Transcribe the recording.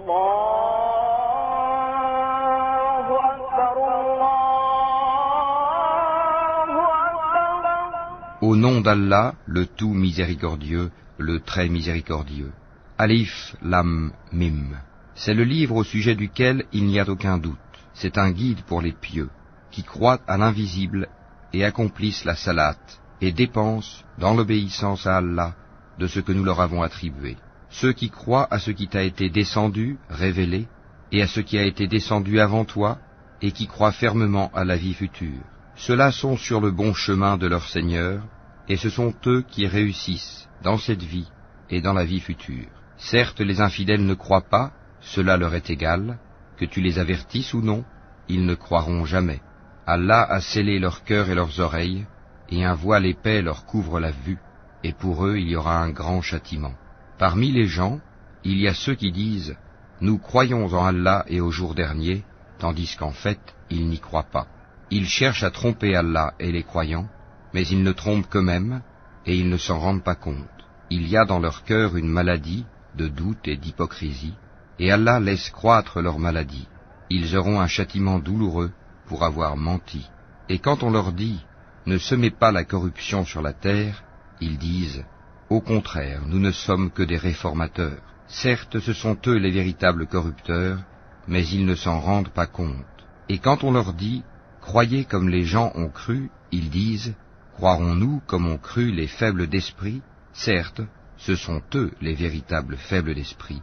Au nom d'Allah, le tout miséricordieux, le très miséricordieux. Alif, Lam, Mim. C'est le livre au sujet duquel il n'y a aucun doute. C'est un guide pour les pieux, qui croient à l'invisible et accomplissent la salate, et dépensent, dans l'obéissance à Allah, de ce que nous leur avons attribué. Ceux qui croient à ce qui t'a été descendu, révélé, et à ce qui a été descendu avant toi, et qui croient fermement à la vie future. Ceux-là sont sur le bon chemin de leur Seigneur, et ce sont eux qui réussissent dans cette vie et dans la vie future. Certes, les infidèles ne croient pas, cela leur est égal, que tu les avertisses ou non, ils ne croiront jamais. Allah a scellé leur cœur et leurs oreilles, et un voile épais leur couvre la vue, et pour eux il y aura un grand châtiment. Parmi les gens, il y a ceux qui disent « Nous croyons en Allah et au jour dernier », tandis qu'en fait, ils n'y croient pas. Ils cherchent à tromper Allah et les croyants, mais ils ne trompent qu'eux-mêmes, et ils ne s'en rendent pas compte. Il y a dans leur cœur une maladie de doute et d'hypocrisie, et Allah laisse croître leur maladie. Ils auront un châtiment douloureux pour avoir menti. Et quand on leur dit « Ne semez pas la corruption sur la terre », ils disent « Au contraire, nous ne sommes que des réformateurs. » Certes, ce sont eux les véritables corrupteurs, mais ils ne s'en rendent pas compte. Et quand on leur dit « Croyez comme les gens ont cru », ils disent « Croirons-nous comme ont cru les faibles d'esprit ?» Certes, ce sont eux les véritables faibles d'esprit.